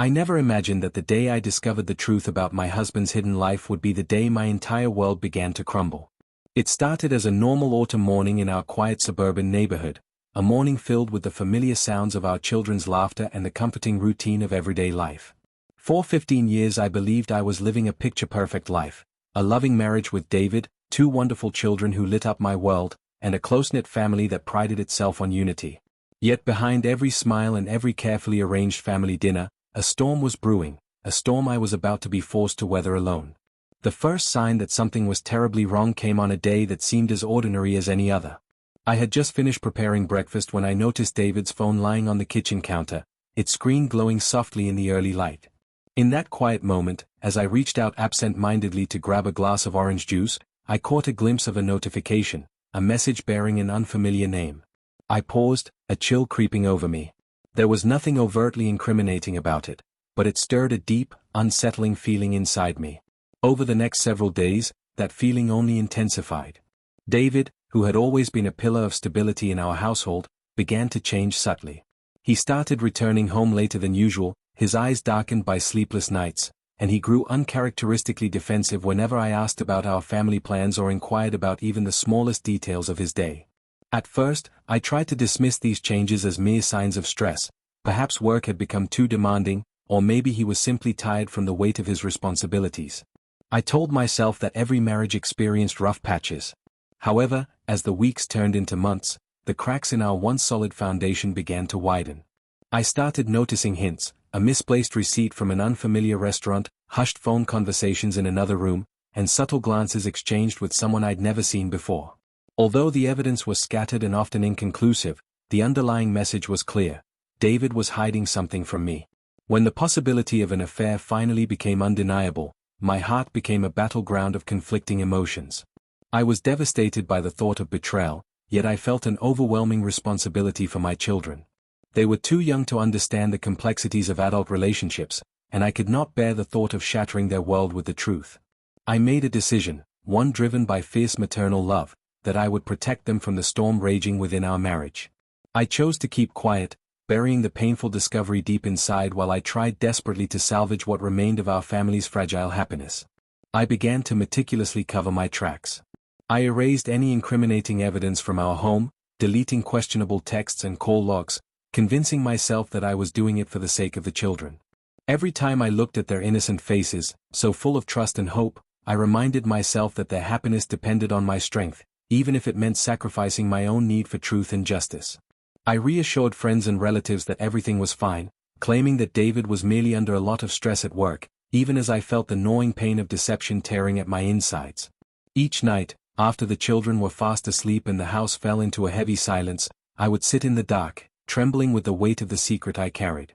I never imagined that the day I discovered the truth about my husband's hidden life would be the day my entire world began to crumble. It started as a normal autumn morning in our quiet suburban neighborhood, a morning filled with the familiar sounds of our children's laughter and the comforting routine of everyday life. For 15 years I believed I was living a picture-perfect life, a loving marriage with David, 2 wonderful children who lit up my world, and a close-knit family that prided itself on unity. Yet behind every smile and every carefully arranged family dinner, a storm was brewing, a storm I was about to be forced to weather alone. The first sign that something was terribly wrong came on a day that seemed as ordinary as any other. I had just finished preparing breakfast when I noticed David's phone lying on the kitchen counter, its screen glowing softly in the early light. In that quiet moment, as I reached out absent-mindedly to grab a glass of orange juice, I caught a glimpse of a notification, a message bearing an unfamiliar name. I paused, a chill creeping over me. There was nothing overtly incriminating about it, but it stirred a deep, unsettling feeling inside me. Over the next several days, that feeling only intensified. David, who had always been a pillar of stability in our household, began to change subtly. He started returning home later than usual, his eyes darkened by sleepless nights, and he grew uncharacteristically defensive whenever I asked about our family plans or inquired about even the smallest details of his day. At first, I tried to dismiss these changes as mere signs of stress. Perhaps work had become too demanding, or maybe he was simply tired from the weight of his responsibilities. I told myself that every marriage experienced rough patches. However, as the weeks turned into months, the cracks in our once solid foundation began to widen. I started noticing hints, a misplaced receipt from an unfamiliar restaurant, hushed phone conversations in another room, and subtle glances exchanged with someone I'd never seen before. Although the evidence was scattered and often inconclusive, the underlying message was clear. David was hiding something from me. When the possibility of an affair finally became undeniable, my heart became a battleground of conflicting emotions. I was devastated by the thought of betrayal, yet I felt an overwhelming responsibility for my children. They were too young to understand the complexities of adult relationships, and I could not bear the thought of shattering their world with the truth. I made a decision, one driven by fierce maternal love, that I would protect them from the storm raging within our marriage. I chose to keep quiet, burying the painful discovery deep inside while I tried desperately to salvage what remained of our family's fragile happiness. I began to meticulously cover my tracks. I erased any incriminating evidence from our home, deleting questionable texts and call logs, convincing myself that I was doing it for the sake of the children. Every time I looked at their innocent faces, so full of trust and hope, I reminded myself that their happiness depended on my strength, even if it meant sacrificing my own need for truth and justice. I reassured friends and relatives that everything was fine, claiming that David was merely under a lot of stress at work, even as I felt the gnawing pain of deception tearing at my insides. Each night, after the children were fast asleep and the house fell into a heavy silence, I would sit in the dark, trembling with the weight of the secret I carried.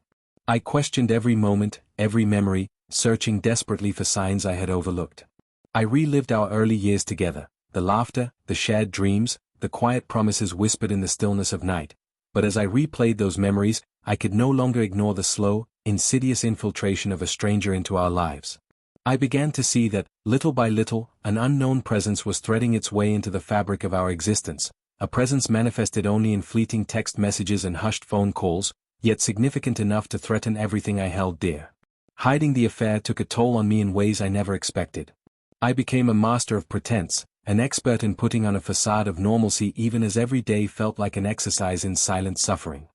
I questioned every moment, every memory, searching desperately for signs I had overlooked. I relived our early years together, the laughter, the shared dreams, the quiet promises whispered in the stillness of night. But as I replayed those memories, I could no longer ignore the slow, insidious infiltration of a stranger into our lives. I began to see that, little by little, an unknown presence was threading its way into the fabric of our existence, a presence manifested only in fleeting text messages and hushed phone calls, yet significant enough to threaten everything I held dear. Hiding the affair took a toll on me in ways I never expected. I became a master of pretense, an expert in putting on a facade of normalcy even as every day felt like an exercise in silent suffering.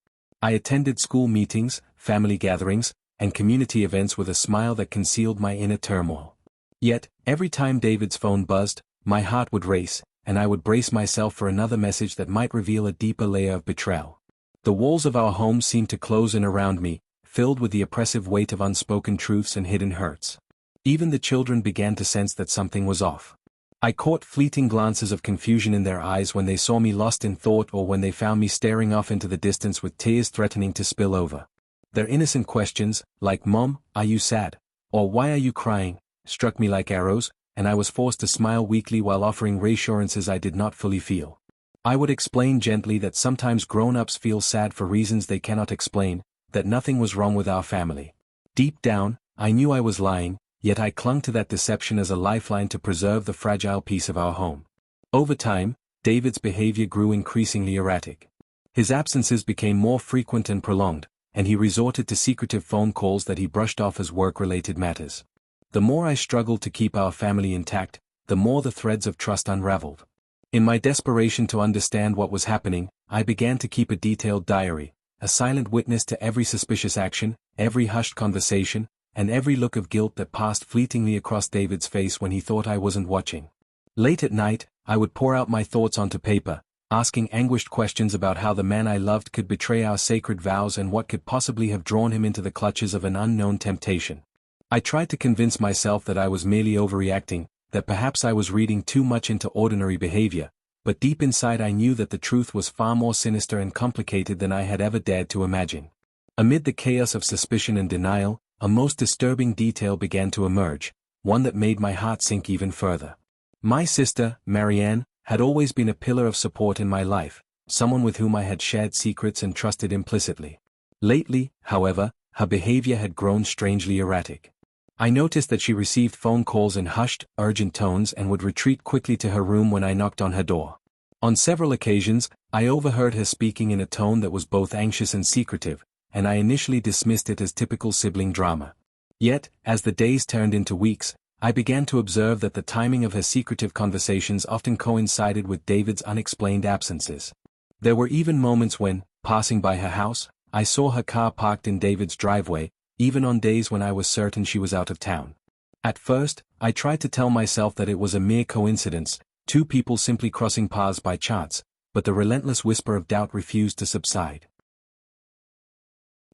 I attended school meetings, family gatherings, and community events with a smile that concealed my inner turmoil. Yet, every time David's phone buzzed, my heart would race, and I would brace myself for another message that might reveal a deeper layer of betrayal. The walls of our home seemed to close in around me, filled with the oppressive weight of unspoken truths and hidden hurts. Even the children began to sense that something was off. I caught fleeting glances of confusion in their eyes when they saw me lost in thought or when they found me staring off into the distance with tears threatening to spill over. Their innocent questions, like "Mom, are you sad?" or "Why are you crying?" struck me like arrows, and I was forced to smile weakly while offering reassurances I did not fully feel. I would explain gently that sometimes grown-ups feel sad for reasons they cannot explain, that nothing was wrong with our family. Deep down, I knew I was lying, yet I clung to that deception as a lifeline to preserve the fragile peace of our home. Over time, David's behavior grew increasingly erratic. His absences became more frequent and prolonged, and he resorted to secretive phone calls that he brushed off as work-related matters. The more I struggled to keep our family intact, the more the threads of trust unraveled. In my desperation to understand what was happening, I began to keep a detailed diary, a silent witness to every suspicious action, every hushed conversation, and every look of guilt that passed fleetingly across David's face when he thought I wasn't watching. Late at night, I would pour out my thoughts onto paper, asking anguished questions about how the man I loved could betray our sacred vows and what could possibly have drawn him into the clutches of an unknown temptation. I tried to convince myself that I was merely overreacting, that perhaps I was reading too much into ordinary behavior, but deep inside I knew that the truth was far more sinister and complicated than I had ever dared to imagine. Amid the chaos of suspicion and denial, a most disturbing detail began to emerge, one that made my heart sink even further. My sister, Marianne, had always been a pillar of support in my life, someone with whom I had shared secrets and trusted implicitly. Lately, however, her behavior had grown strangely erratic. I noticed that she received phone calls in hushed, urgent tones and would retreat quickly to her room when I knocked on her door. On several occasions, I overheard her speaking in a tone that was both anxious and secretive, and I initially dismissed it as typical sibling drama. Yet, as the days turned into weeks, I began to observe that the timing of her secretive conversations often coincided with David's unexplained absences. There were even moments when, passing by her house, I saw her car parked in David's driveway, even on days when I was certain she was out of town. At first, I tried to tell myself that it was a mere coincidence, two people simply crossing paths by chance, but the relentless whisper of doubt refused to subside.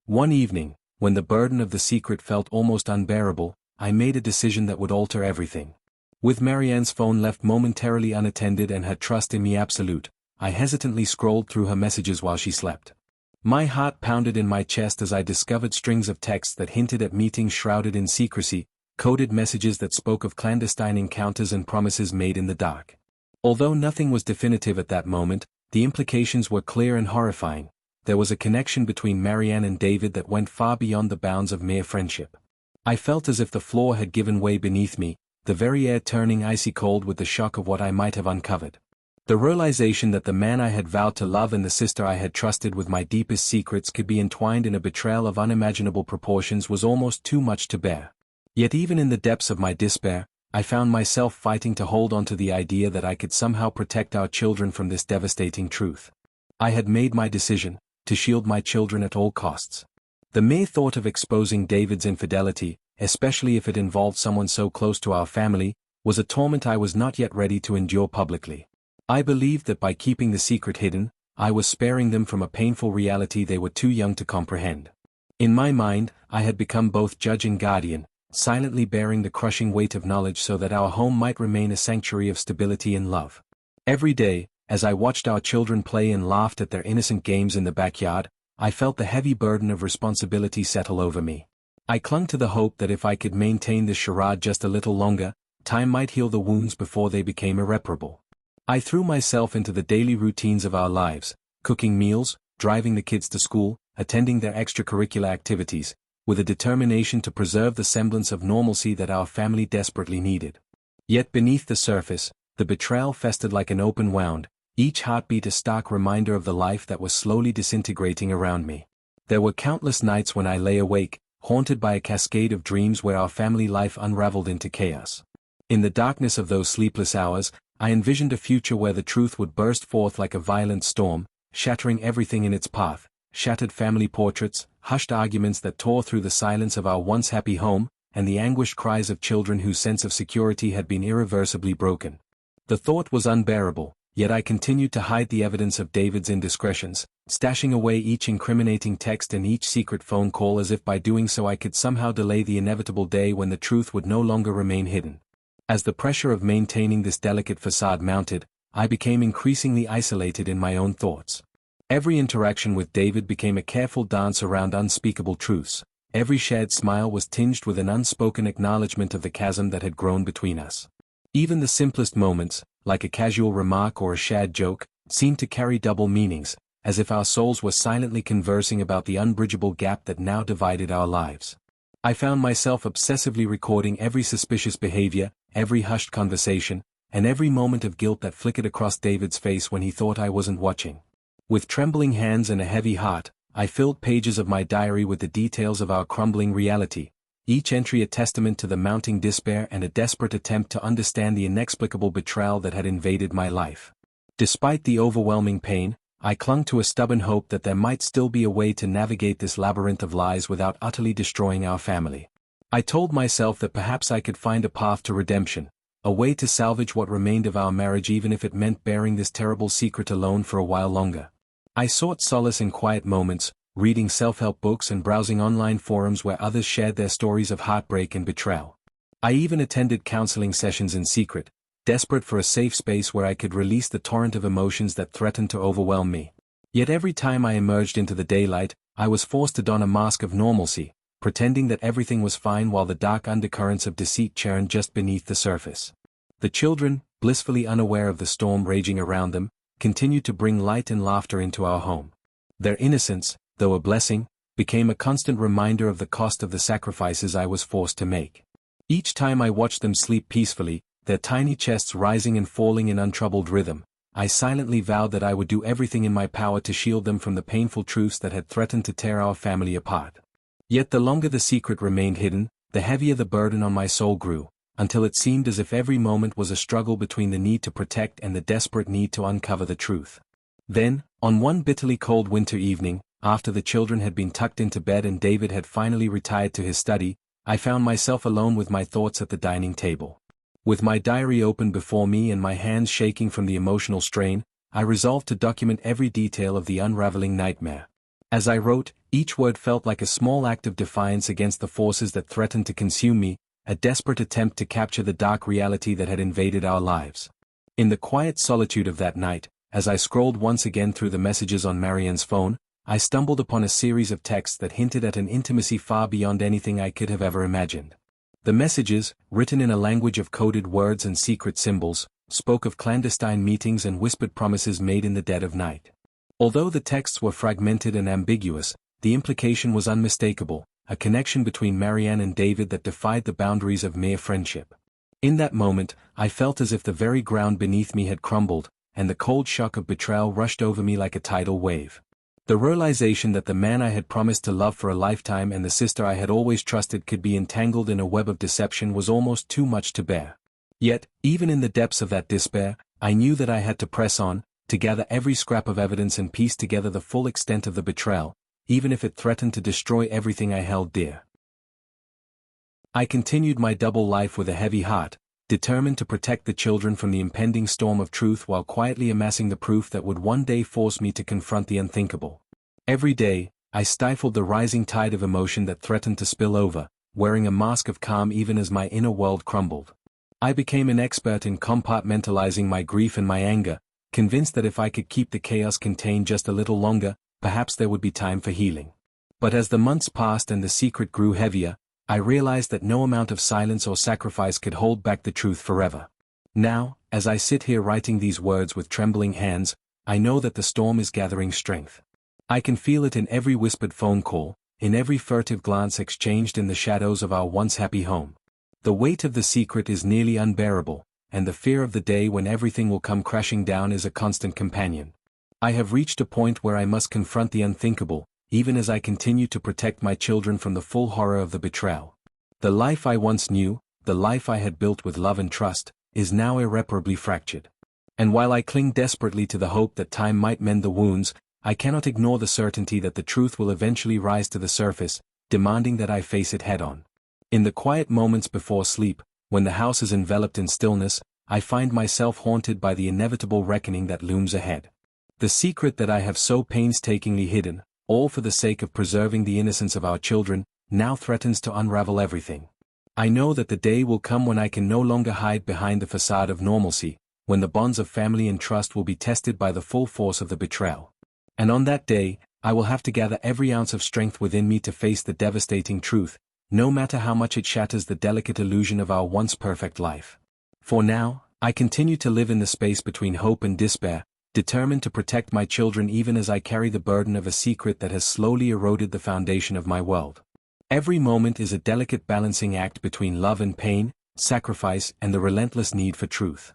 One evening, when the burden of the secret felt almost unbearable, I made a decision that would alter everything. With Marianne's phone left momentarily unattended and her trust in me absolute, I hesitantly scrolled through her messages while she slept. My heart pounded in my chest as I discovered strings of texts that hinted at meetings shrouded in secrecy, coded messages that spoke of clandestine encounters and promises made in the dark. Although nothing was definitive at that moment, the implications were clear and horrifying. There was a connection between Marianne and David that went far beyond the bounds of mere friendship. I felt as if the floor had given way beneath me, the very air turning icy cold with the shock of what I might have uncovered. The realization that the man I had vowed to love and the sister I had trusted with my deepest secrets could be entwined in a betrayal of unimaginable proportions was almost too much to bear. Yet even in the depths of my despair, I found myself fighting to hold on to the idea that I could somehow protect our children from this devastating truth. I had made my decision, to shield my children at all costs. The mere thought of exposing David's infidelity, especially if it involved someone so close to our family, was a torment I was not yet ready to endure publicly. I believed that by keeping the secret hidden, I was sparing them from a painful reality they were too young to comprehend. In my mind, I had become both judge and guardian, silently bearing the crushing weight of knowledge so that our home might remain a sanctuary of stability and love. Every day, as I watched our children play and laughed at their innocent games in the backyard, I felt the heavy burden of responsibility settle over me. I clung to the hope that if I could maintain this charade just a little longer, time might heal the wounds before they became irreparable. I threw myself into the daily routines of our lives, cooking meals, driving the kids to school, attending their extracurricular activities, with a determination to preserve the semblance of normalcy that our family desperately needed. Yet beneath the surface, the betrayal festered like an open wound, each heartbeat a stark reminder of the life that was slowly disintegrating around me. There were countless nights when I lay awake, haunted by a cascade of dreams where our family life unraveled into chaos. In the darkness of those sleepless hours, I envisioned a future where the truth would burst forth like a violent storm, shattering everything in its path, shattered family portraits, hushed arguments that tore through the silence of our once happy home, and the anguished cries of children whose sense of security had been irreversibly broken. The thought was unbearable, yet I continued to hide the evidence of David's indiscretions, stashing away each incriminating text and each secret phone call as if by doing so I could somehow delay the inevitable day when the truth would no longer remain hidden. As the pressure of maintaining this delicate facade mounted, I became increasingly isolated in my own thoughts. Every interaction with David became a careful dance around unspeakable truths. Every shared smile was tinged with an unspoken acknowledgement of the chasm that had grown between us. Even the simplest moments, like a casual remark or a shared joke, seemed to carry double meanings, as if our souls were silently conversing about the unbridgeable gap that now divided our lives. I found myself obsessively recording every suspicious behavior, every hushed conversation, and every moment of guilt that flickered across David's face when he thought I wasn't watching. With trembling hands and a heavy heart, I filled pages of my diary with the details of our crumbling reality, each entry a testament to the mounting despair and a desperate attempt to understand the inexplicable betrayal that had invaded my life. Despite the overwhelming pain, I clung to a stubborn hope that there might still be a way to navigate this labyrinth of lies without utterly destroying our family. I told myself that perhaps I could find a path to redemption, a way to salvage what remained of our marriage even if it meant bearing this terrible secret alone for a while longer. I sought solace in quiet moments, reading self-help books and browsing online forums where others shared their stories of heartbreak and betrayal. I even attended counseling sessions in secret, desperate for a safe space where I could release the torrent of emotions that threatened to overwhelm me. Yet every time I emerged into the daylight, I was forced to don a mask of normalcy, pretending that everything was fine while the dark undercurrents of deceit churned just beneath the surface. The children, blissfully unaware of the storm raging around them, continued to bring light and laughter into our home. Their innocence, though a blessing, became a constant reminder of the cost of the sacrifices I was forced to make. Each time I watched them sleep peacefully, their tiny chests rising and falling in untroubled rhythm, I silently vowed that I would do everything in my power to shield them from the painful truths that had threatened to tear our family apart. Yet the longer the secret remained hidden, the heavier the burden on my soul grew, until it seemed as if every moment was a struggle between the need to protect and the desperate need to uncover the truth. Then, on one bitterly cold winter evening, after the children had been tucked into bed and David had finally retired to his study, I found myself alone with my thoughts at the dining table. With my diary open before me and my hands shaking from the emotional strain, I resolved to document every detail of the unraveling nightmare. As I wrote, each word felt like a small act of defiance against the forces that threatened to consume me, a desperate attempt to capture the dark reality that had invaded our lives. In the quiet solitude of that night, as I scrolled once again through the messages on Marianne's phone, I stumbled upon a series of texts that hinted at an intimacy far beyond anything I could have ever imagined. The messages, written in a language of coded words and secret symbols, spoke of clandestine meetings and whispered promises made in the dead of night. Although the texts were fragmented and ambiguous, the implication was unmistakable, a connection between Marianne and David that defied the boundaries of mere friendship. In that moment, I felt as if the very ground beneath me had crumbled, and the cold shock of betrayal rushed over me like a tidal wave. The realization that the man I had promised to love for a lifetime and the sister I had always trusted could be entangled in a web of deception was almost too much to bear. Yet, even in the depths of that despair, I knew that I had to press on, to gather every scrap of evidence and piece together the full extent of the betrayal, even if it threatened to destroy everything I held dear. I continued my double life with a heavy heart, determined to protect the children from the impending storm of truth while quietly amassing the proof that would one day force me to confront the unthinkable. Every day, I stifled the rising tide of emotion that threatened to spill over, wearing a mask of calm even as my inner world crumbled. I became an expert in compartmentalizing my grief and my anger, convinced that if I could keep the chaos contained just a little longer, perhaps there would be time for healing. But as the months passed and the secret grew heavier, I realized that no amount of silence or sacrifice could hold back the truth forever. Now, as I sit here writing these words with trembling hands, I know that the storm is gathering strength. I can feel it in every whispered phone call, in every furtive glance exchanged in the shadows of our once happy home. The weight of the secret is nearly unbearable, and the fear of the day when everything will come crashing down is a constant companion. I have reached a point where I must confront the unthinkable, even as I continue to protect my children from the full horror of the betrayal. The life I once knew, the life I had built with love and trust, is now irreparably fractured. And while I cling desperately to the hope that time might mend the wounds, I cannot ignore the certainty that the truth will eventually rise to the surface, demanding that I face it head-on. In the quiet moments before sleep, when the house is enveloped in stillness, I find myself haunted by the inevitable reckoning that looms ahead. The secret that I have so painstakingly hidden, all for the sake of preserving the innocence of our children, now threatens to unravel everything. I know that the day will come when I can no longer hide behind the facade of normalcy, when the bonds of family and trust will be tested by the full force of the betrayal. And on that day, I will have to gather every ounce of strength within me to face the devastating truth, no matter how much it shatters the delicate illusion of our once perfect life. For now, I continue to live in the space between hope and despair, determined to protect my children even as I carry the burden of a secret that has slowly eroded the foundation of my world. Every moment is a delicate balancing act between love and pain, sacrifice and the relentless need for truth.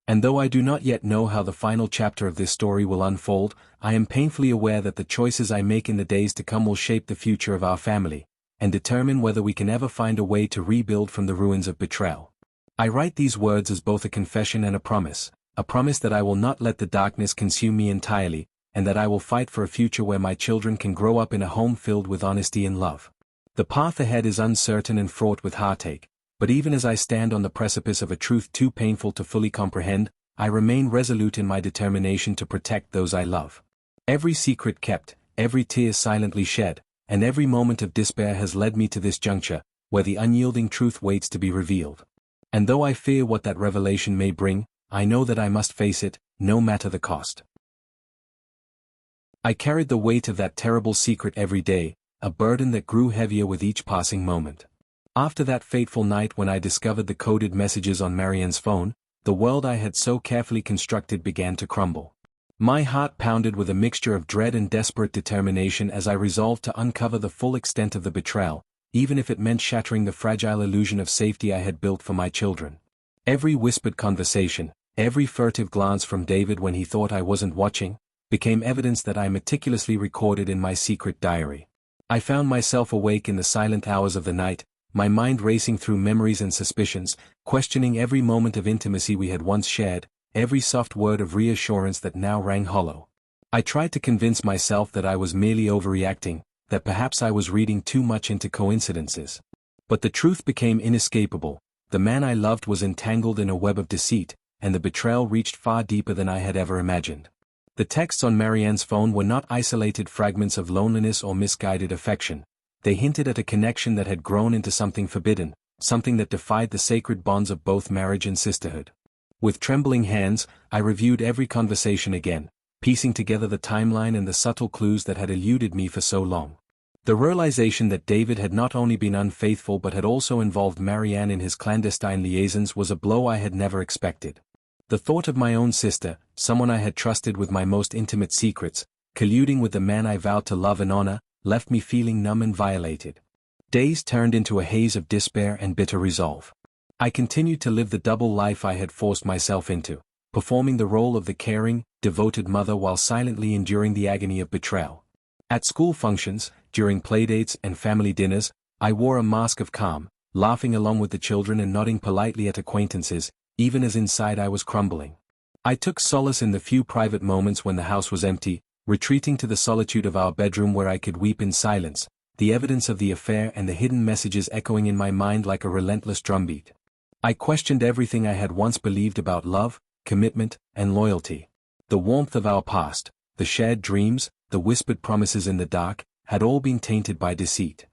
And though I do not yet know how the final chapter of this story will unfold, I am painfully aware that the choices I make in the days to come will shape the future of our family, and determine whether we can ever find a way to rebuild from the ruins of betrayal. I write these words as both a confession and a promise that I will not let the darkness consume me entirely, and that I will fight for a future where my children can grow up in a home filled with honesty and love. The path ahead is uncertain and fraught with heartache, but even as I stand on the precipice of a truth too painful to fully comprehend, I remain resolute in my determination to protect those I love. Every secret kept, every tear silently shed, and every moment of despair has led me to this juncture, where the unyielding truth waits to be revealed. And though I fear what that revelation may bring, I know that I must face it, no matter the cost. I carried the weight of that terrible secret every day, a burden that grew heavier with each passing moment. After that fateful night when I discovered the coded messages on Marianne's phone, the world I had so carefully constructed began to crumble. My heart pounded with a mixture of dread and desperate determination as I resolved to uncover the full extent of the betrayal, even if it meant shattering the fragile illusion of safety I had built for my children. Every whispered conversation, every furtive glance from David when he thought I wasn't watching, became evidence that I meticulously recorded in my secret diary. I found myself awake in the silent hours of the night, my mind racing through memories and suspicions, questioning every moment of intimacy we had once shared, every soft word of reassurance that now rang hollow. I tried to convince myself that I was merely overreacting, that perhaps I was reading too much into coincidences. But the truth became inescapable. The man I loved was entangled in a web of deceit, and the betrayal reached far deeper than I had ever imagined. The texts on Marianne's phone were not isolated fragments of loneliness or misguided affection. They hinted at a connection that had grown into something forbidden, something that defied the sacred bonds of both marriage and sisterhood. With trembling hands, I reviewed every conversation again, piecing together the timeline and the subtle clues that had eluded me for so long. The realization that David had not only been unfaithful but had also involved Marianne in his clandestine liaisons was a blow I had never expected. The thought of my own sister, someone I had trusted with my most intimate secrets, colluding with the man I vowed to love and honor, left me feeling numb and violated. Days turned into a haze of despair and bitter resolve. I continued to live the double life I had forced myself into, performing the role of the caring, devoted mother while silently enduring the agony of betrayal. At school functions, during playdates and family dinners, I wore a mask of calm, laughing along with the children and nodding politely at acquaintances, even as inside I was crumbling. I took solace in the few private moments when the house was empty, retreating to the solitude of our bedroom where I could weep in silence, the evidence of the affair and the hidden messages echoing in my mind like a relentless drumbeat. I questioned everything I had once believed about love, commitment, and loyalty. The warmth of our past, the shared dreams, the whispered promises in the dark, had all been tainted by deceit.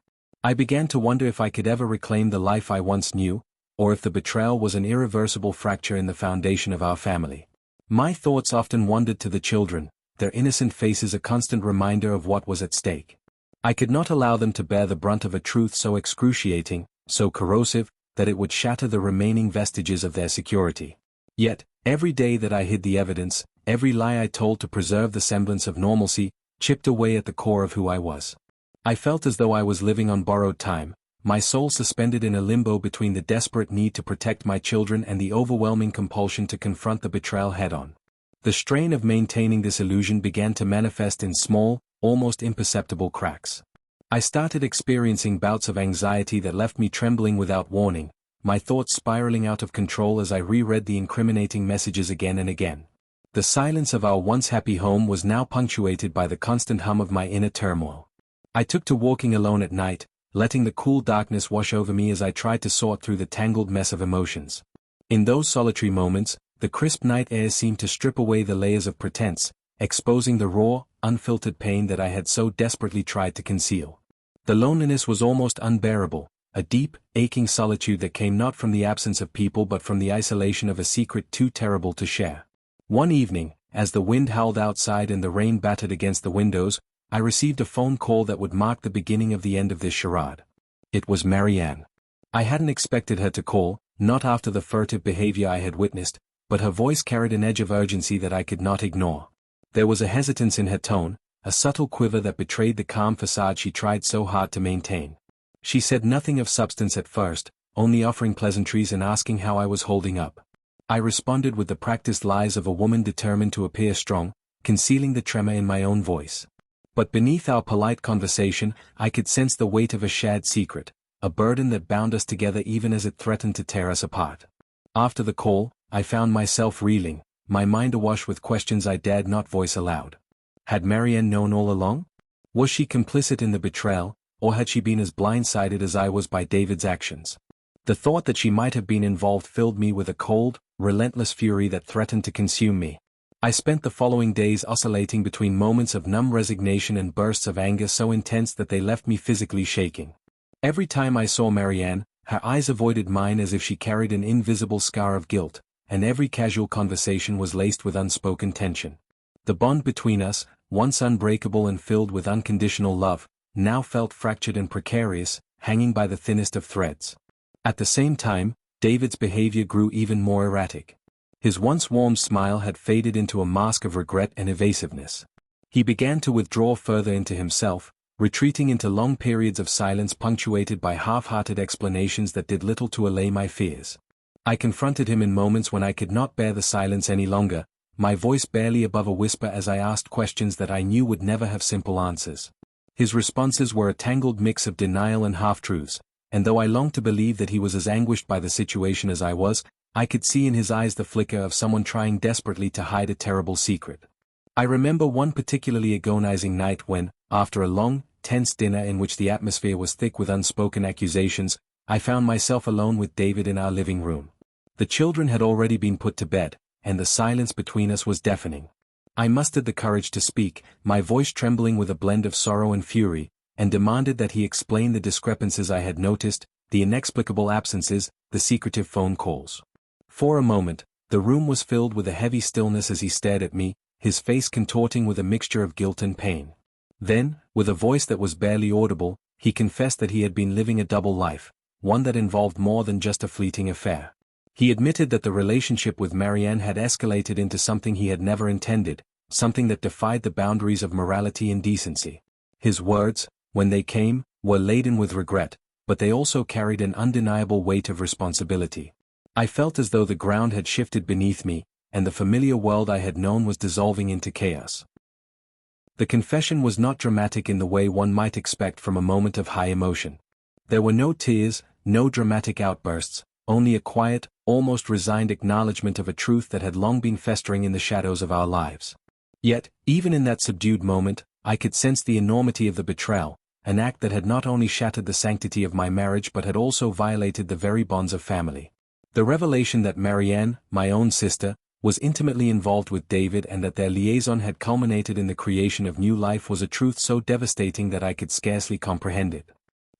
I began to wonder if I could ever reclaim the life I once knew, or if the betrayal was an irreversible fracture in the foundation of our family. My thoughts often wandered to the children, their innocent faces a constant reminder of what was at stake. I could not allow them to bear the brunt of a truth so excruciating, so corrosive, that it would shatter the remaining vestiges of their security. Yet, every day that I hid the evidence, every lie I told to preserve the semblance of normalcy, chipped away at the core of who I was. I felt as though I was living on borrowed time, my soul suspended in a limbo between the desperate need to protect my children and the overwhelming compulsion to confront the betrayal head-on. The strain of maintaining this illusion began to manifest in small, almost imperceptible cracks. I started experiencing bouts of anxiety that left me trembling without warning, my thoughts spiraling out of control as I reread the incriminating messages again and again. The silence of our once happy home was now punctuated by the constant hum of my inner turmoil. I took to walking alone at night, letting the cool darkness wash over me as I tried to sort through the tangled mess of emotions. In those solitary moments, the crisp night air seemed to strip away the layers of pretense, exposing the raw, unfiltered pain that I had so desperately tried to conceal. The loneliness was almost unbearable, a deep, aching solitude that came not from the absence of people but from the isolation of a secret too terrible to share. One evening, as the wind howled outside and the rain battered against the windows, I received a phone call that would mark the beginning of the end of this charade. It was Marianne. I hadn't expected her to call, not after the furtive behavior I had witnessed, but her voice carried an edge of urgency that I could not ignore. There was a hesitance in her tone, a subtle quiver that betrayed the calm facade she tried so hard to maintain. She said nothing of substance at first, only offering pleasantries and asking how I was holding up. I responded with the practiced lies of a woman determined to appear strong, concealing the tremor in my own voice. But beneath our polite conversation, I could sense the weight of a shared secret, a burden that bound us together even as it threatened to tear us apart. After the call, I found myself reeling, my mind awash with questions I dared not voice aloud. Had Marianne known all along? Was she complicit in the betrayal, or had she been as blindsided as I was by David's actions? The thought that she might have been involved filled me with a cold, relentless fury that threatened to consume me. I spent the following days oscillating between moments of numb resignation and bursts of anger so intense that they left me physically shaking. Every time I saw Marianne, her eyes avoided mine as if she carried an invisible scar of guilt, and every casual conversation was laced with unspoken tension. The bond between us, once unbreakable and filled with unconditional love, now felt fractured and precarious, hanging by the thinnest of threads. At the same time, David's behavior grew even more erratic. His once warm smile had faded into a mask of regret and evasiveness. He began to withdraw further into himself, retreating into long periods of silence punctuated by half-hearted explanations that did little to allay my fears. I confronted him in moments when I could not bear the silence any longer, my voice barely above a whisper as I asked questions that I knew would never have simple answers. His responses were a tangled mix of denial and half-truths, and though I longed to believe that he was as anguished by the situation as I was, I could see in his eyes the flicker of someone trying desperately to hide a terrible secret. I remember one particularly agonizing night when, after a long, tense dinner in which the atmosphere was thick with unspoken accusations, I found myself alone with David in our living room. The children had already been put to bed, and the silence between us was deafening. I mustered the courage to speak, my voice trembling with a blend of sorrow and fury, and demanded that he explain the discrepancies I had noticed, the inexplicable absences, the secretive phone calls. For a moment, the room was filled with a heavy stillness as he stared at me, his face contorting with a mixture of guilt and pain. Then, with a voice that was barely audible, he confessed that he had been living a double life, one that involved more than just a fleeting affair. He admitted that the relationship with Marianne had escalated into something he had never intended, something that defied the boundaries of morality and decency. His words, when they came, were laden with regret, but they also carried an undeniable weight of responsibility. I felt as though the ground had shifted beneath me, and the familiar world I had known was dissolving into chaos. The confession was not dramatic in the way one might expect from a moment of high emotion. There were no tears, no dramatic outbursts, only a quiet, almost resigned acknowledgement of a truth that had long been festering in the shadows of our lives. Yet, even in that subdued moment, I could sense the enormity of the betrayal, an act that had not only shattered the sanctity of my marriage but had also violated the very bonds of family. The revelation that Marianne, my own sister, was intimately involved with David and that their liaison had culminated in the creation of new life was a truth so devastating that I could scarcely comprehend it.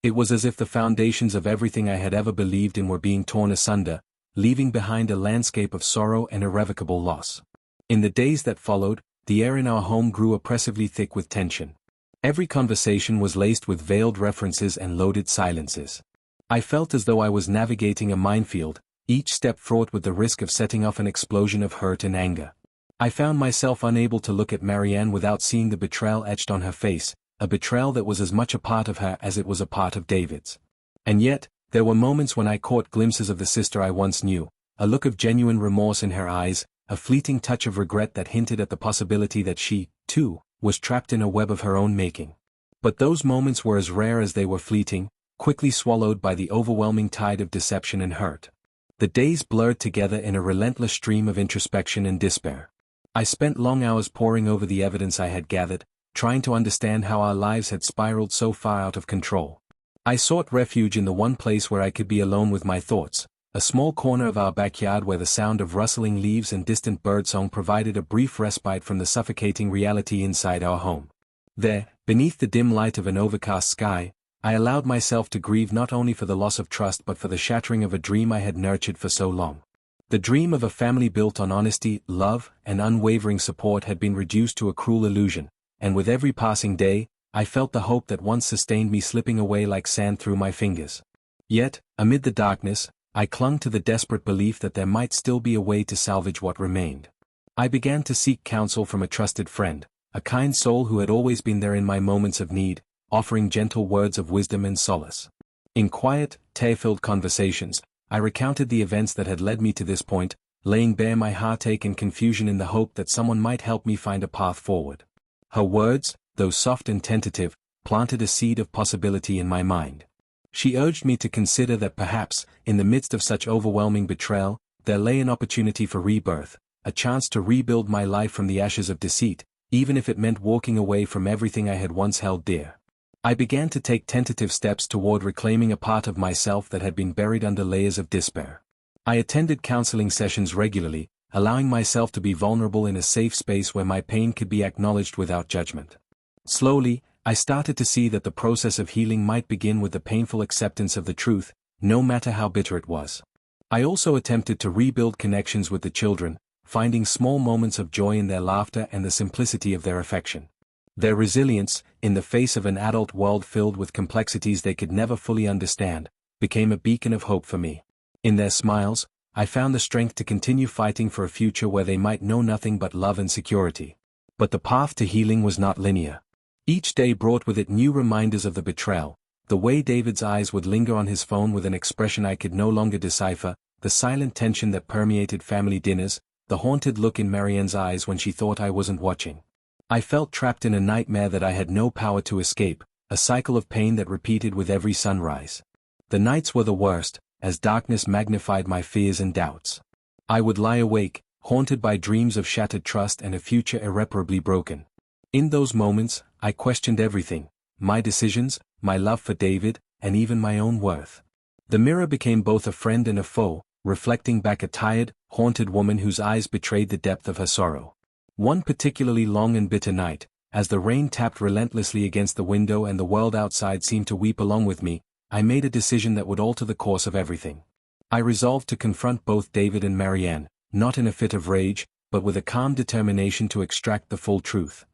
It was as if the foundations of everything I had ever believed in were being torn asunder, leaving behind a landscape of sorrow and irrevocable loss. In the days that followed, the air in our home grew oppressively thick with tension. Every conversation was laced with veiled references and loaded silences. I felt as though I was navigating a minefield, each step fraught with the risk of setting off an explosion of hurt and anger. I found myself unable to look at Marianne without seeing the betrayal etched on her face, a betrayal that was as much a part of her as it was a part of David's. And yet, there were moments when I caught glimpses of the sister I once knew, a look of genuine remorse in her eyes, a fleeting touch of regret that hinted at the possibility that she, too, was trapped in a web of her own making. But those moments were as rare as they were fleeting, quickly swallowed by the overwhelming tide of deception and hurt. The days blurred together in a relentless stream of introspection and despair. I spent long hours poring over the evidence I had gathered, trying to understand how our lives had spiraled so far out of control. I sought refuge in the one place where I could be alone with my thoughts, a small corner of our backyard where the sound of rustling leaves and distant birdsong provided a brief respite from the suffocating reality inside our home. There, beneath the dim light of an overcast sky, I allowed myself to grieve not only for the loss of trust but for the shattering of a dream I had nurtured for so long. The dream of a family built on honesty, love, and unwavering support had been reduced to a cruel illusion, and with every passing day, I felt the hope that once sustained me slipping away like sand through my fingers. Yet, amid the darkness, I clung to the desperate belief that there might still be a way to salvage what remained. I began to seek counsel from a trusted friend, a kind soul who had always been there in my moments of need, offering gentle words of wisdom and solace. In quiet, tear-filled conversations, I recounted the events that had led me to this point, laying bare my heartache and confusion in the hope that someone might help me find a path forward. Her words, though soft and tentative, planted a seed of possibility in my mind. She urged me to consider that perhaps, in the midst of such overwhelming betrayal, there lay an opportunity for rebirth, a chance to rebuild my life from the ashes of deceit, even if it meant walking away from everything I had once held dear. I began to take tentative steps toward reclaiming a part of myself that had been buried under layers of despair. I attended counseling sessions regularly, allowing myself to be vulnerable in a safe space where my pain could be acknowledged without judgment. Slowly, I started to see that the process of healing might begin with the painful acceptance of the truth, no matter how bitter it was. I also attempted to rebuild connections with the children, finding small moments of joy in their laughter and the simplicity of their affection. Their resilience, in the face of an adult world filled with complexities they could never fully understand, became a beacon of hope for me. In their smiles, I found the strength to continue fighting for a future where they might know nothing but love and security. But the path to healing was not linear. Each day brought with it new reminders of the betrayal, the way David's eyes would linger on his phone with an expression I could no longer decipher, the silent tension that permeated family dinners, the haunted look in Marianne's eyes when she thought I wasn't watching. I felt trapped in a nightmare that I had no power to escape, a cycle of pain that repeated with every sunrise. The nights were the worst, as darkness magnified my fears and doubts. I would lie awake, haunted by dreams of shattered trust and a future irreparably broken. In those moments, I questioned everything, my decisions, my love for David, and even my own worth. The mirror became both a friend and a foe, reflecting back a tired, haunted woman whose eyes betrayed the depth of her sorrow. One particularly long and bitter night, as the rain tapped relentlessly against the window and the world outside seemed to weep along with me, I made a decision that would alter the course of everything. I resolved to confront both David and Marianne, not in a fit of rage, but with a calm determination to extract the full truth.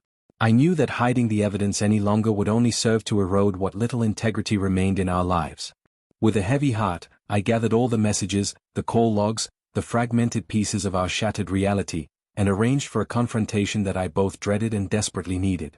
I knew that hiding the evidence any longer would only serve to erode what little integrity remained in our lives. With a heavy heart, I gathered all the messages, the call logs, the fragmented pieces of our shattered reality, and arranged for a confrontation that I both dreaded and desperately needed.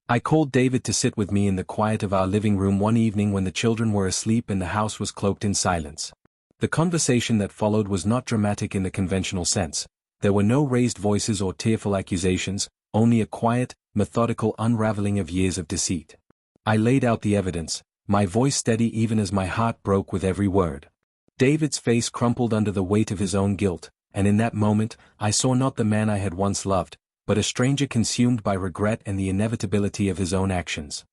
I called David to sit with me in the quiet of our living room one evening when the children were asleep and the house was cloaked in silence. The conversation that followed was not dramatic in the conventional sense. There were no raised voices or tearful accusations, only a quiet, methodical unraveling of years of deceit. I laid out the evidence, my voice steady even as my heart broke with every word. David's face crumpled under the weight of his own guilt, and in that moment, I saw not the man I had once loved, but a stranger consumed by regret and the inevitability of his own actions.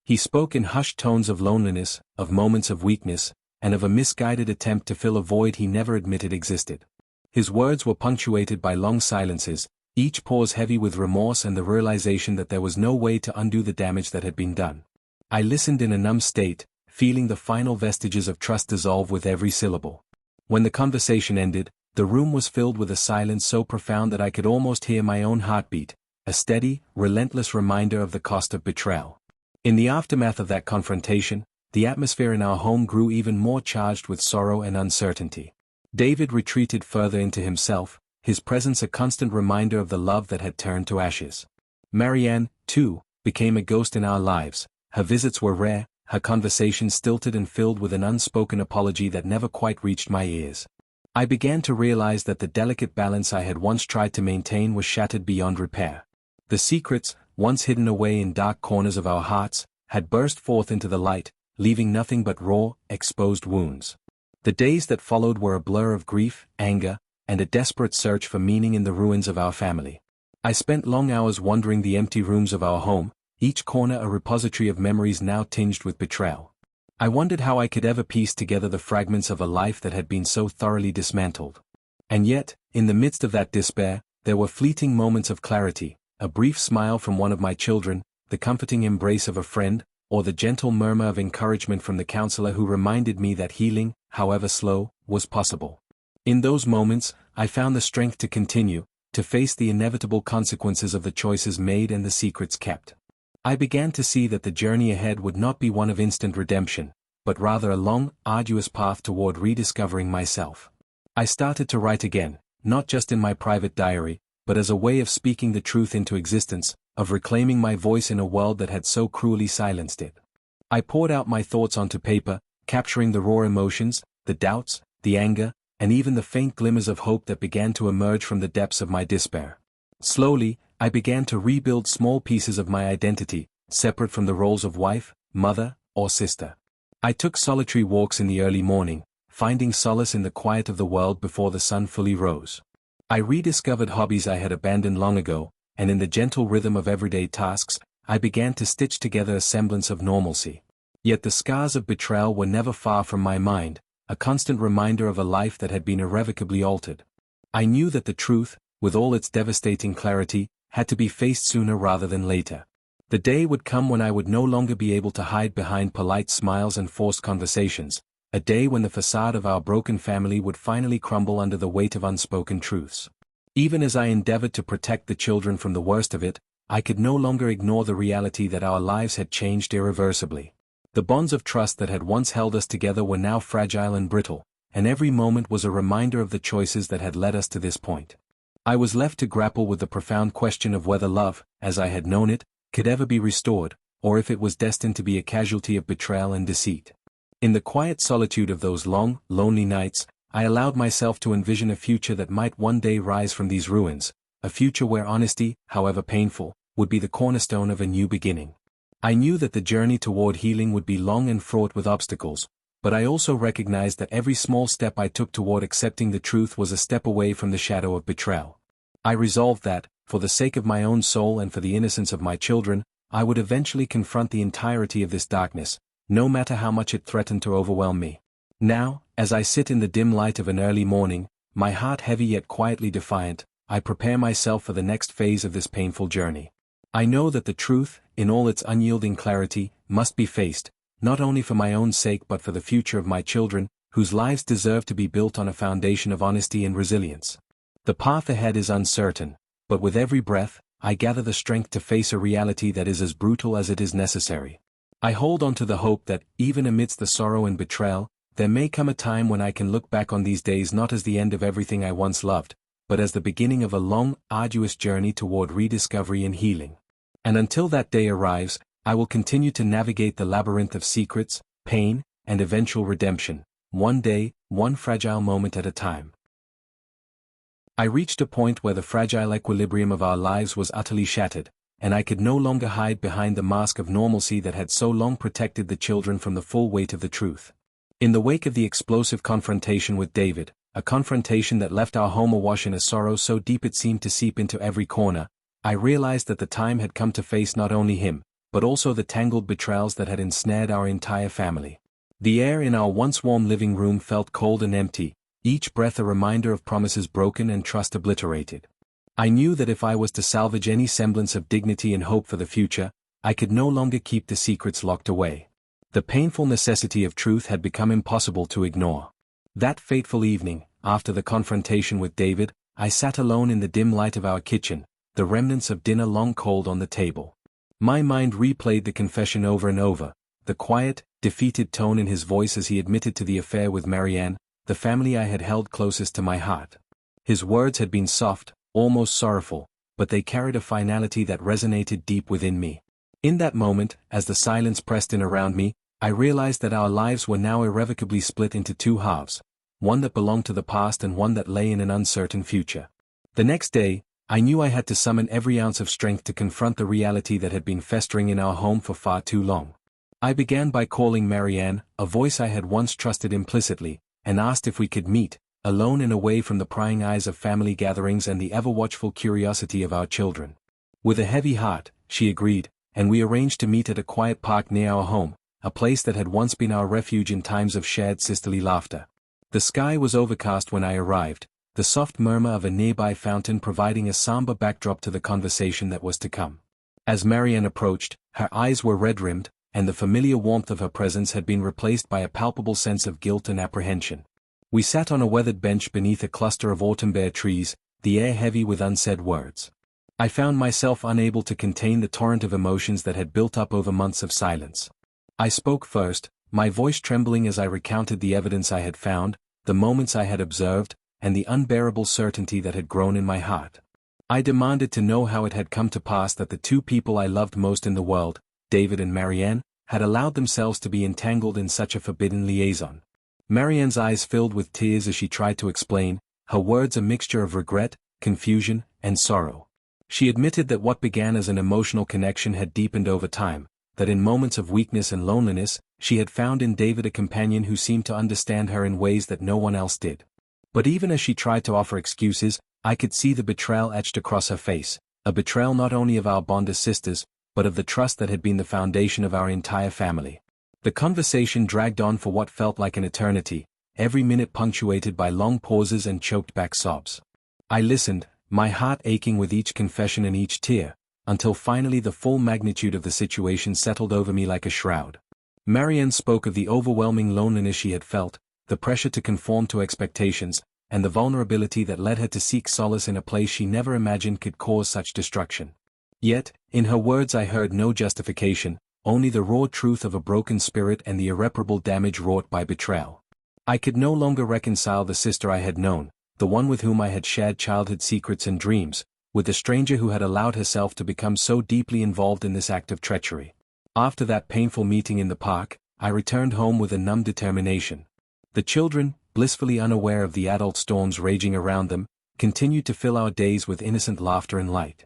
He spoke in hushed tones of loneliness, of moments of weakness, and of a misguided attempt to fill a void he never admitted existed. His words were punctuated by long silences, each pause heavy with remorse and the realization that there was no way to undo the damage that had been done. I listened in a numb state, feeling the final vestiges of trust dissolve with every syllable. When the conversation ended, the room was filled with a silence so profound that I could almost hear my own heartbeat, a steady, relentless reminder of the cost of betrayal. In the aftermath of that confrontation, the atmosphere in our home grew even more charged with sorrow and uncertainty. David retreated further into himself, his presence a constant reminder of the love that had turned to ashes. Marianne, too, became a ghost in our lives. Her visits were rare, her conversations stilted and filled with an unspoken apology that never quite reached my ears. I began to realize that the delicate balance I had once tried to maintain was shattered beyond repair. The secrets, once hidden away in dark corners of our hearts, had burst forth into the light, leaving nothing but raw, exposed wounds. The days that followed were a blur of grief, anger, and a desperate search for meaning in the ruins of our family. I spent long hours wandering the empty rooms of our home, each corner a repository of memories now tinged with betrayal. I wondered how I could ever piece together the fragments of a life that had been so thoroughly dismantled. And yet, in the midst of that despair, there were fleeting moments of clarity, a brief smile from one of my children, the comforting embrace of a friend, or the gentle murmur of encouragement from the counselor who reminded me that healing, however slow, was possible. In those moments, I found the strength to continue, to face the inevitable consequences of the choices made and the secrets kept. I began to see that the journey ahead would not be one of instant redemption, but rather a long, arduous path toward rediscovering myself. I started to write again, not just in my private diary, but as a way of speaking the truth into existence, of reclaiming my voice in a world that had so cruelly silenced it. I poured out my thoughts onto paper, capturing the raw emotions, the doubts, the anger, and even the faint glimmers of hope that began to emerge from the depths of my despair. Slowly, I began to rebuild small pieces of my identity, separate from the roles of wife, mother, or sister. I took solitary walks in the early morning, finding solace in the quiet of the world before the sun fully rose. I rediscovered hobbies I had abandoned long ago, and in the gentle rhythm of everyday tasks, I began to stitch together a semblance of normalcy. Yet the scars of betrayal were never far from my mind, a constant reminder of a life that had been irrevocably altered. I knew that the truth, with all its devastating clarity, had to be faced sooner rather than later. The day would come when I would no longer be able to hide behind polite smiles and forced conversations, a day when the facade of our broken family would finally crumble under the weight of unspoken truths. Even as I endeavored to protect the children from the worst of it, I could no longer ignore the reality that our lives had changed irreversibly. The bonds of trust that had once held us together were now fragile and brittle, and every moment was a reminder of the choices that had led us to this point. I was left to grapple with the profound question of whether love, as I had known it, could ever be restored, or if it was destined to be a casualty of betrayal and deceit. In the quiet solitude of those long, lonely nights, I allowed myself to envision a future that might one day rise from these ruins, a future where honesty, however painful, would be the cornerstone of a new beginning. I knew that the journey toward healing would be long and fraught with obstacles, but I also recognized that every small step I took toward accepting the truth was a step away from the shadow of betrayal. I resolved that, for the sake of my own soul and for the innocence of my children, I would eventually confront the entirety of this darkness, no matter how much it threatened to overwhelm me. Now, as I sit in the dim light of an early morning, my heart heavy yet quietly defiant, I prepare myself for the next phase of this painful journey. I know that the truth, in all its unyielding clarity, must be faced, not only for my own sake but for the future of my children, whose lives deserve to be built on a foundation of honesty and resilience. The path ahead is uncertain, but with every breath, I gather the strength to face a reality that is as brutal as it is necessary. I hold on to the hope that, even amidst the sorrow and betrayal, there may come a time when I can look back on these days not as the end of everything I once loved, but as the beginning of a long, arduous journey toward rediscovery and healing. And until that day arrives, I will continue to navigate the labyrinth of secrets, pain, and eventual redemption, one day, one fragile moment at a time. I reached a point where the fragile equilibrium of our lives was utterly shattered, and I could no longer hide behind the mask of normalcy that had so long protected the children from the full weight of the truth. In the wake of the explosive confrontation with David, a confrontation that left our home awash in a sorrow so deep it seemed to seep into every corner, I realized that the time had come to face not only him, but also the tangled betrayals that had ensnared our entire family. The air in our once warm living room felt cold and empty, each breath a reminder of promises broken and trust obliterated. I knew that if I was to salvage any semblance of dignity and hope for the future, I could no longer keep the secrets locked away. The painful necessity of truth had become impossible to ignore. That fateful evening, after the confrontation with David, I sat alone in the dim light of our kitchen, the remnants of dinner long cold on the table. My mind replayed the confession over and over, the quiet, defeated tone in his voice as he admitted to the affair with Marianne, the family I had held closest to my heart. His words had been soft, almost sorrowful, but they carried a finality that resonated deep within me. In that moment, as the silence pressed in around me, I realized that our lives were now irrevocably split into two halves, one that belonged to the past and one that lay in an uncertain future. The next day, I knew I had to summon every ounce of strength to confront the reality that had been festering in our home for far too long. I began by calling Marianne, a voice I had once trusted implicitly, and asked if we could meet, alone and away from the prying eyes of family gatherings and the ever-watchful curiosity of our children. With a heavy heart, she agreed, and we arranged to meet at a quiet park near our home, a place that had once been our refuge in times of shared sisterly laughter. The sky was overcast when I arrived, the soft murmur of a nearby fountain providing a somber backdrop to the conversation that was to come. As Marianne approached, her eyes were red-rimmed, and the familiar warmth of her presence had been replaced by a palpable sense of guilt and apprehension. We sat on a weathered bench beneath a cluster of autumn-bare trees, the air heavy with unsaid words. I found myself unable to contain the torrent of emotions that had built up over months of silence. I spoke first, my voice trembling as I recounted the evidence I had found, the moments I had observed, and the unbearable certainty that had grown in my heart. I demanded to know how it had come to pass that the two people I loved most in the world, David and Marianne, had allowed themselves to be entangled in such a forbidden liaison. Marianne's eyes filled with tears as she tried to explain, her words a mixture of regret, confusion, and sorrow. She admitted that what began as an emotional connection had deepened over time, that in moments of weakness and loneliness, she had found in David a companion who seemed to understand her in ways that no one else did. But even as she tried to offer excuses, I could see the betrayal etched across her face, a betrayal not only of our bond as sisters, but of the trust that had been the foundation of our entire family. The conversation dragged on for what felt like an eternity, every minute punctuated by long pauses and choked-back sobs. I listened, my heart aching with each confession and each tear, until finally the full magnitude of the situation settled over me like a shroud. Marianne spoke of the overwhelming loneliness she had felt, the pressure to conform to expectations, and the vulnerability that led her to seek solace in a place she never imagined could cause such destruction. Yet, in her words I heard no justification, only the raw truth of a broken spirit and the irreparable damage wrought by betrayal. I could no longer reconcile the sister I had known, the one with whom I had shared childhood secrets and dreams, with the stranger who had allowed herself to become so deeply involved in this act of treachery. After that painful meeting in the park, I returned home with a numb determination. The children, blissfully unaware of the adult storms raging around them, continued to fill our days with innocent laughter and light.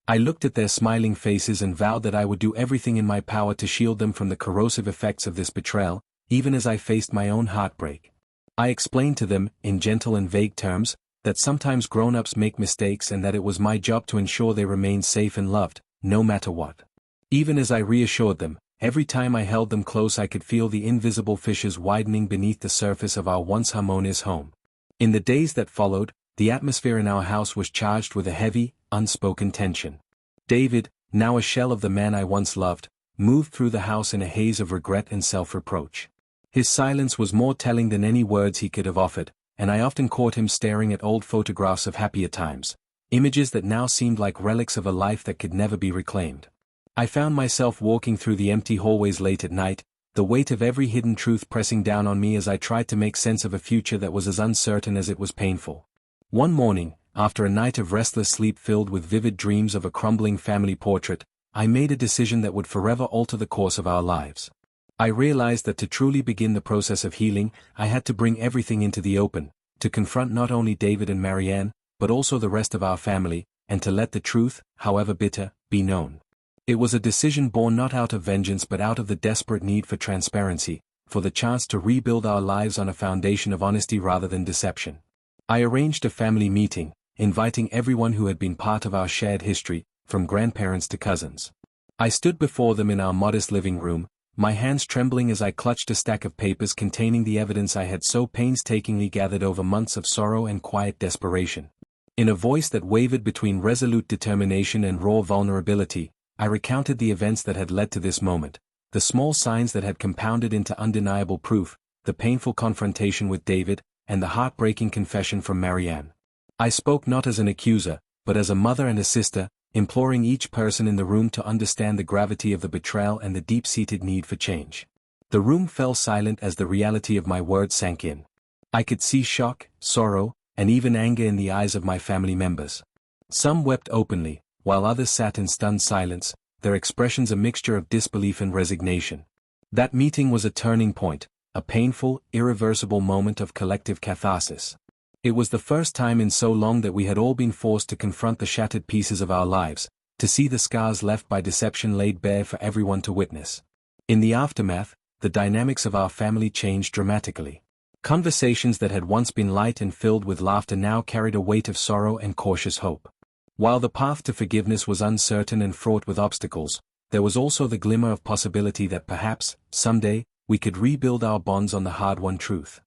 I looked at their smiling faces and vowed that I would do everything in my power to shield them from the corrosive effects of this betrayal, even as I faced my own heartbreak. I explained to them, in gentle and vague terms, that sometimes grown-ups make mistakes and that it was my job to ensure they remained safe and loved, no matter what. Even as I reassured them, every time I held them close I could feel the invisible fissures widening beneath the surface of our once harmonious home. In the days that followed, the atmosphere in our house was charged with a heavy, unspoken tension. David, now a shell of the man I once loved, moved through the house in a haze of regret and self-reproach. His silence was more telling than any words he could have offered, and I often caught him staring at old photographs of happier times, images that now seemed like relics of a life that could never be reclaimed. I found myself walking through the empty hallways late at night, the weight of every hidden truth pressing down on me as I tried to make sense of a future that was as uncertain as it was painful. One morning, after a night of restless sleep filled with vivid dreams of a crumbling family portrait, I made a decision that would forever alter the course of our lives. I realized that to truly begin the process of healing, I had to bring everything into the open, to confront not only David and Marianne, but also the rest of our family, and to let the truth, however bitter, be known. It was a decision born not out of vengeance but out of the desperate need for transparency, for the chance to rebuild our lives on a foundation of honesty rather than deception. I arranged a family meeting, inviting everyone who had been part of our shared history, from grandparents to cousins. I stood before them in our modest living room, my hands trembling as I clutched a stack of papers containing the evidence I had so painstakingly gathered over months of sorrow and quiet desperation. In a voice that wavered between resolute determination and raw vulnerability, I recounted the events that had led to this moment, the small signs that had compounded into undeniable proof, the painful confrontation with David, and the heartbreaking confession from Marianne. I spoke not as an accuser, but as a mother and a sister, imploring each person in the room to understand the gravity of the betrayal and the deep-seated need for change. The room fell silent as the reality of my words sank in. I could see shock, sorrow, and even anger in the eyes of my family members. Some wept openly, while others sat in stunned silence, their expressions a mixture of disbelief and resignation. That meeting was a turning point, a painful, irreversible moment of collective catharsis. It was the first time in so long that we had all been forced to confront the shattered pieces of our lives, to see the scars left by deception laid bare for everyone to witness. In the aftermath, the dynamics of our family changed dramatically. Conversations that had once been light and filled with laughter now carried a weight of sorrow and cautious hope. While the path to forgiveness was uncertain and fraught with obstacles, there was also the glimmer of possibility that perhaps, someday, we could rebuild our bonds on the hard-won truth.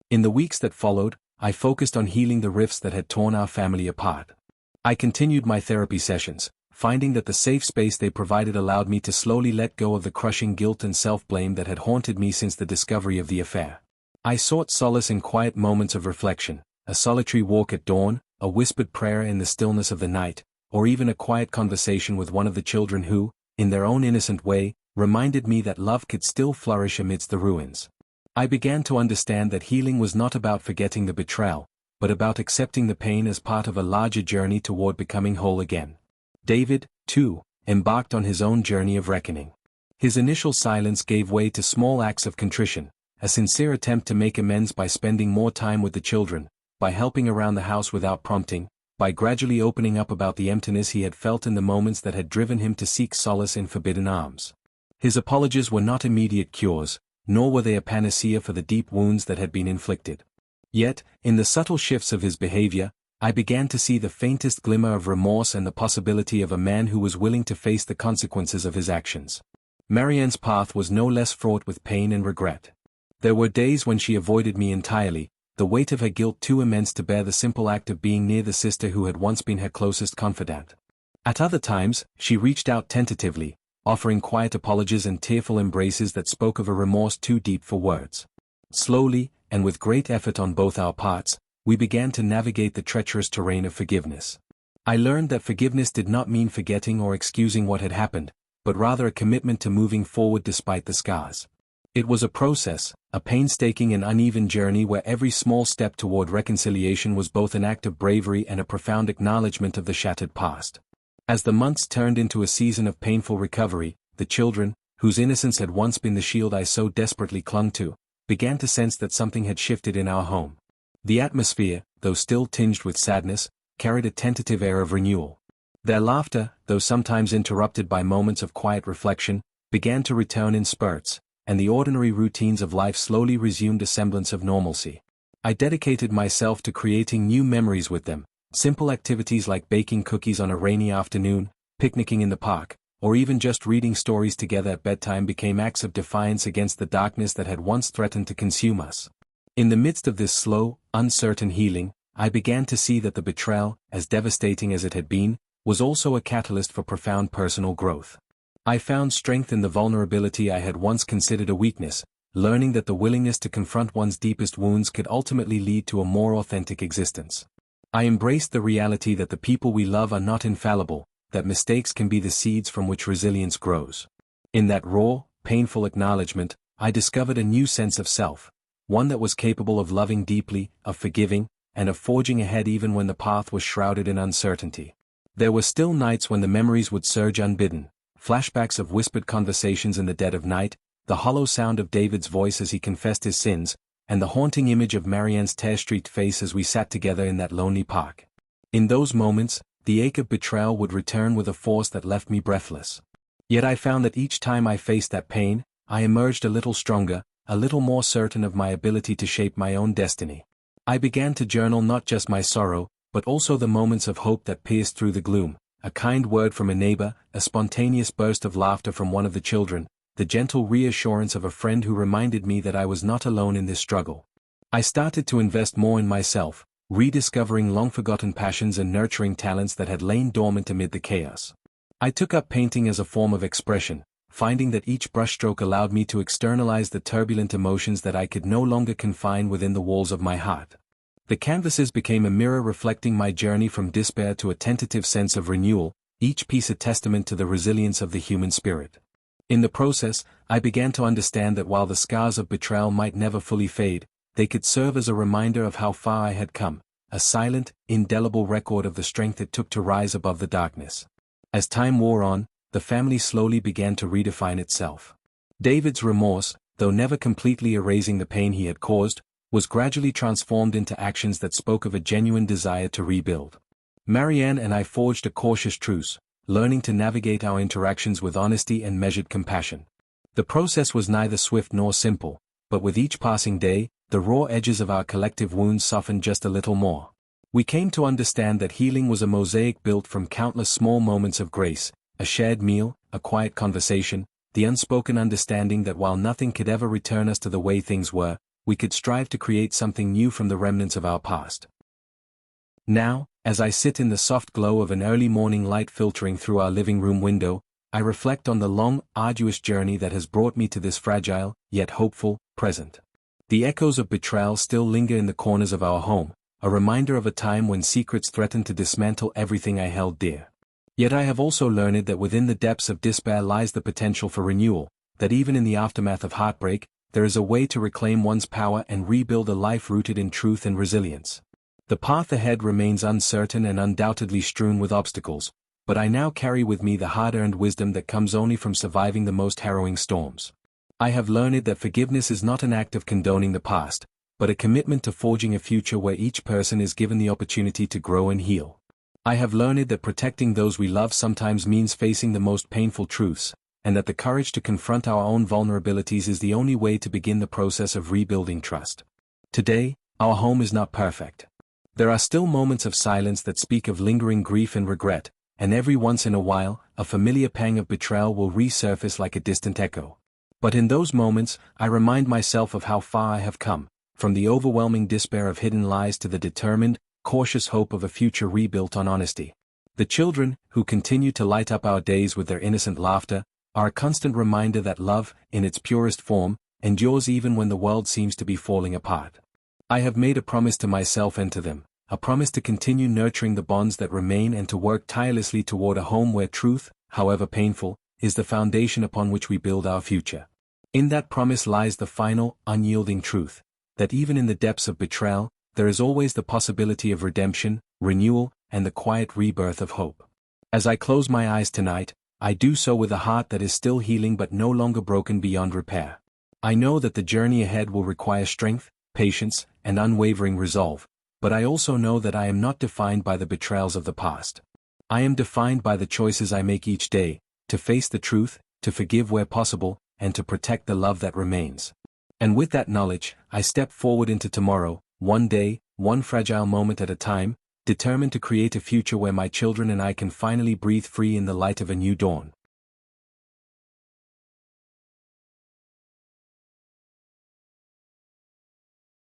In the weeks that followed, I focused on healing the rifts that had torn our family apart. I continued my therapy sessions, finding that the safe space they provided allowed me to slowly let go of the crushing guilt and self-blame that had haunted me since the discovery of the affair. I sought solace in quiet moments of reflection, a solitary walk at dawn, a whispered prayer in the stillness of the night, or even a quiet conversation with one of the children who, in their own innocent way, reminded me that love could still flourish amidst the ruins. I began to understand that healing was not about forgetting the betrayal, but about accepting the pain as part of a larger journey toward becoming whole again. David, too, embarked on his own journey of reckoning. His initial silence gave way to small acts of contrition, a sincere attempt to make amends by spending more time with the children, by helping around the house without prompting, by gradually opening up about the emptiness he had felt in the moments that had driven him to seek solace in forbidden arms. His apologies were not immediate cures, nor were they a panacea for the deep wounds that had been inflicted. Yet, in the subtle shifts of his behavior, I began to see the faintest glimmer of remorse and the possibility of a man who was willing to face the consequences of his actions. Marianne's path was no less fraught with pain and regret. There were days when she avoided me entirely, the weight of her guilt too immense to bear the simple act of being near the sister who had once been her closest confidant. At other times, she reached out tentatively, offering quiet apologies and tearful embraces that spoke of a remorse too deep for words. Slowly, and with great effort on both our parts, we began to navigate the treacherous terrain of forgiveness. I learned that forgiveness did not mean forgetting or excusing what had happened, but rather a commitment to moving forward despite the scars. It was a process, a painstaking and uneven journey where every small step toward reconciliation was both an act of bravery and a profound acknowledgement of the shattered past. As the months turned into a season of painful recovery, the children, whose innocence had once been the shield I so desperately clung to, began to sense that something had shifted in our home. The atmosphere, though still tinged with sadness, carried a tentative air of renewal. Their laughter, though sometimes interrupted by moments of quiet reflection, began to return in spurts, and the ordinary routines of life slowly resumed a semblance of normalcy. I dedicated myself to creating new memories with them. Simple activities like baking cookies on a rainy afternoon, picnicking in the park, or even just reading stories together at bedtime became acts of defiance against the darkness that had once threatened to consume us. In the midst of this slow, uncertain healing, I began to see that the betrayal, as devastating as it had been, was also a catalyst for profound personal growth. I found strength in the vulnerability I had once considered a weakness, learning that the willingness to confront one's deepest wounds could ultimately lead to a more authentic existence. I embraced the reality that the people we love are not infallible, that mistakes can be the seeds from which resilience grows. In that raw, painful acknowledgement, I discovered a new sense of self, one that was capable of loving deeply, of forgiving, and of forging ahead even when the path was shrouded in uncertainty. There were still nights when the memories would surge unbidden, flashbacks of whispered conversations in the dead of night, the hollow sound of David's voice as he confessed his sins, and the haunting image of Marianne's tear-streaked face as we sat together in that lonely park. In those moments, the ache of betrayal would return with a force that left me breathless. Yet I found that each time I faced that pain, I emerged a little stronger, a little more certain of my ability to shape my own destiny. I began to journal not just my sorrow, but also the moments of hope that pierced through the gloom, a kind word from a neighbor, a spontaneous burst of laughter from one of the children, the gentle reassurance of a friend who reminded me that I was not alone in this struggle. I started to invest more in myself, rediscovering long-forgotten passions and nurturing talents that had lain dormant amid the chaos. I took up painting as a form of expression, finding that each brushstroke allowed me to externalize the turbulent emotions that I could no longer confine within the walls of my heart. The canvases became a mirror reflecting my journey from despair to a tentative sense of renewal, each piece a testament to the resilience of the human spirit. In the process, I began to understand that while the scars of betrayal might never fully fade, they could serve as a reminder of how far I had come, a silent, indelible record of the strength it took to rise above the darkness. As time wore on, the family slowly began to redefine itself. David's remorse, though never completely erasing the pain he had caused, was gradually transformed into actions that spoke of a genuine desire to rebuild. Marianne and I forged a cautious truce, learning to navigate our interactions with honesty and measured compassion. The process was neither swift nor simple, but with each passing day, the raw edges of our collective wounds softened just a little more. We came to understand that healing was a mosaic built from countless small moments of grace, a shared meal, a quiet conversation, the unspoken understanding that while nothing could ever return us to the way things were, we could strive to create something new from the remnants of our past. Now, as I sit in the soft glow of an early morning light filtering through our living room window, I reflect on the long, arduous journey that has brought me to this fragile, yet hopeful, present. The echoes of betrayal still linger in the corners of our home, a reminder of a time when secrets threatened to dismantle everything I held dear. Yet I have also learned that within the depths of despair lies the potential for renewal, that even in the aftermath of heartbreak, there is a way to reclaim one's power and rebuild a life rooted in truth and resilience. The path ahead remains uncertain and undoubtedly strewn with obstacles, but I now carry with me the hard-earned wisdom that comes only from surviving the most harrowing storms. I have learned that forgiveness is not an act of condoning the past, but a commitment to forging a future where each person is given the opportunity to grow and heal. I have learned that protecting those we love sometimes means facing the most painful truths, and that the courage to confront our own vulnerabilities is the only way to begin the process of rebuilding trust. Today, our home is not perfect. There are still moments of silence that speak of lingering grief and regret, and every once in a while, a familiar pang of betrayal will resurface like a distant echo. But in those moments, I remind myself of how far I have come, from the overwhelming despair of hidden lies to the determined, cautious hope of a future rebuilt on honesty. The children, who continue to light up our days with their innocent laughter, are a constant reminder that love, in its purest form, endures even when the world seems to be falling apart. I have made a promise to myself and to them, a promise to continue nurturing the bonds that remain and to work tirelessly toward a home where truth, however painful, is the foundation upon which we build our future. In that promise lies the final, unyielding truth, that even in the depths of betrayal, there is always the possibility of redemption, renewal, and the quiet rebirth of hope. As I close my eyes tonight, I do so with a heart that is still healing but no longer broken beyond repair. I know that the journey ahead will require strength, patience, and unwavering resolve, but I also know that I am not defined by the betrayals of the past. I am defined by the choices I make each day, to face the truth, to forgive where possible, and to protect the love that remains. And with that knowledge, I step forward into tomorrow, one day, one fragile moment at a time, determined to create a future where my children and I can finally breathe free in the light of a new dawn.